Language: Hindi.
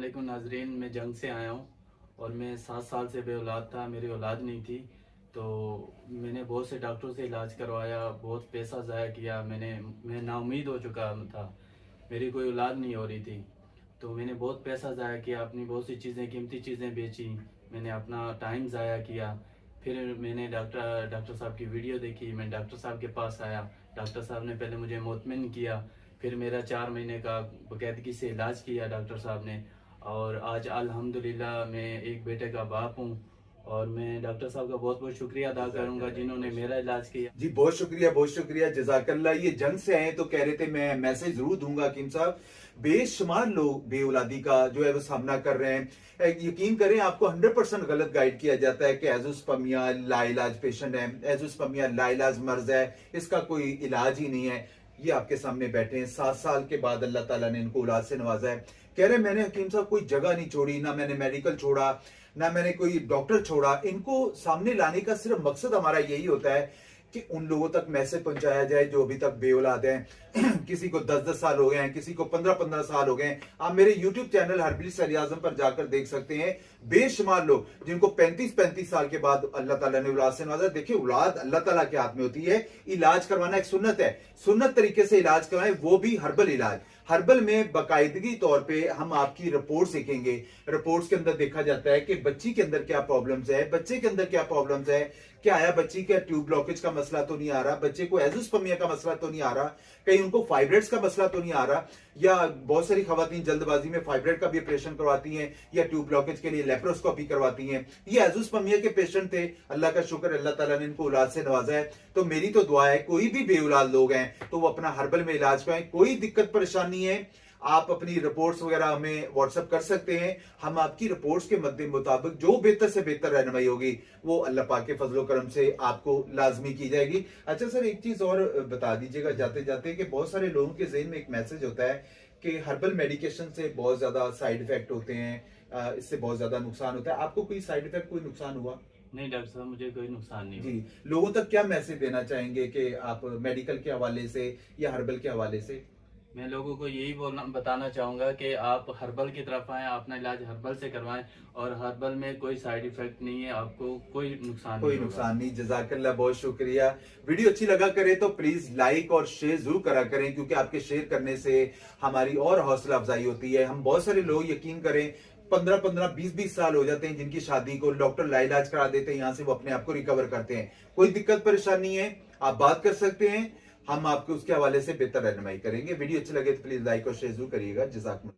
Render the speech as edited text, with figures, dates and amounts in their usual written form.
अस्सलामुअलैकुम नाजरीन, मैं जंग से आया हूँ और मैं 7 साल से बे औलाद था। मेरी औलाद नहीं थी, तो मैंने बहुत से डॉक्टरों से इलाज करवाया, बहुत पैसा ज़ाया किया। मैं नाउम्मीद हो चुका था, मेरी कोई औलाद नहीं हो रही थी। तो मैंने बहुत पैसा ज़ाया किया, अपनी बहुत सी चीज़ें, कीमती चीज़ें बेची, मैंने अपना टाइम ज़ाया किया। फिर मैंने डॉक्टर साहब की वीडियो देखी, मैं डॉक्टर साहब के पास आया। डॉक्टर साहब ने पहले मुझे मुतमिन किया, फिर मेरा 4 महीने का बाकायदगी से इलाज किया डॉक्टर साहब ने। और आज अल्हम्दुलिल्लाह मैं एक बेटे का बाप हूँ और मैं डॉक्टर साहब का बहुत बहुत शुक्रिया अदा करूँगा जिन्होंने मेरा इलाज किया। जी, बहुत शुक्रिया जज़ाकल्लाह। ये जंग से आए तो कह रहे थे मैं मैसेज जरूर दूंगा हकीम साहब। बेशुमार लोग बेऔलादी का जो है वो सामना कर रहे हैं। यकीन करें, आपको 100% गलत गाइड किया जाता है कि एज़ोस्पर्मिया लाइलाज पेशेंट है, एज़ोस्पर्मिया लाइलाज मर्ज है, इसका कोई इलाज ही नहीं है। ये आपके सामने बैठे हैं, 7 साल के बाद अल्लाह ताला ने इनको औलाद से नवाजा है। कह रहे मैंने हकीम साहब कोई जगह नहीं छोड़ी, ना मैंने मेडिकल छोड़ा, ना मैंने कोई डॉक्टर छोड़ा। इनको सामने लाने का सिर्फ मकसद हमारा यही होता है कि उन लोगों तक मैसेज पहुंचाया जाए जो अभी तक बेऔलाद हैं। किसी को 10-10 साल हो गए हैं, किसी को 15-15 साल हो गए हैं। आप मेरे YouTube चैनल हर्बलिस्ट सर-ए-आज़म पर जाकर देख सकते हैं बेशुमार लोग जिनको 35-35 साल के बाद अल्लाह ताला ने औलाद से नवाजा। देखिए, औलाद अल्लाह ताला के हाथ में होती है। इलाज करवाना एक सुन्नत है, सुन्नत तरीके से इलाज करवाएं, वो भी हर्बल इलाज। हर्बल में बाकायदगी तौर पे हम आपकी रिपोर्ट देखेंगे। रिपोर्ट्स के अंदर देखा जाता है कि बच्ची के अंदर क्या प्रॉब्लम्स है, बच्चे के अंदर क्या प्रॉब्लम्स है, क्या आया बच्ची का ट्यूब ब्लॉकेज का मसला तो नहीं आ रहा, बच्चे को एज़ोस्पर्मिया का मसला तो नहीं आ रहा, कहीं उनको फाइब्रेट्स का मसला तो नहीं आ रहा। या बहुत सारी खवातीन जल्दबाजी में फाइब्रेट का भी ऑपरेशन करवाती हैं या ट्यूब ब्लॉकेज के लिए लेप्रोस्कोपी करवाती हैं। ये एज़ोस्पर्मिया के पेशेंट थे, अल्लाह का शुक्र अल्लाह ताला ने इनको औलाद से नवाजा है। तो मेरी तो दुआ है कोई भी बेऔलाद लोग हैं तो वो अपना हर्बल में इलाज कराएं। कोई दिक्कत परेशानी है, आप अपनी रिपोर्ट्स वगैरह हमें व्हाट्सएप कर सकते हैं। हम आपकी रिपोर्ट्स के मद्दे मुताबिक जो बेहतर से बेहतर रहनुमाई होगी वो अल्लाह पाक के फजलो करम से आपको लाजमी की जाएगी। अच्छा सर, एक चीज और बता दीजिएगा जाते जाते कि बहुत सारे लोगों के ज़हन में एक मैसेज होता है कि हर्बल मेडिकेशन से बहुत ज्यादा साइड इफेक्ट होते हैं, इससे बहुत ज्यादा नुकसान होता है। आपको कोई साइड इफेक्ट, कोई नुकसान हुआ? नहीं डॉक्टर साहब, मुझे कोई नुकसान नहीं हुआ। जी, लोगों तक क्या मैसेज देना चाहेंगे कि आप मेडिकल के हवाले से या हर्बल के हवाले से? मैं लोगों को यही बताना चाहूँगा कि आप हर्बल की तरफ आएँ, अपना इलाज हर्बल से करवाएं और हर्बल में कोई साइड इफेक्ट नहीं है, आपको कोई नुकसान कोई नहीं होगा। नुकसान नहीं। जज़ाकल्लाह, बहुत शुक्रिया। वीडियो अच्छी लगा करे तो प्लीज लाइक और शेयर जरूर करा करें, क्योंकि आपके शेयर करने से हमारी और हौसला अफजाई होती है। हम बहुत सारे लोग, यकीन करें, 15-15 20-20 साल हो जाते हैं जिनकी शादी को डॉक्टर लाइलाज करा देते हैं, यहाँ से वो अपने आप को रिकवर करते हैं। कोई दिक्कत परेशानी है, आप बात कर सकते हैं, हम आपको उसके हवाले से बेहतर रहनुमाई करेंगे। वीडियो अच्छी लगे तो प्लीज लाइक और शेयर जरूर करिएगा। जज़ाकल्लाह।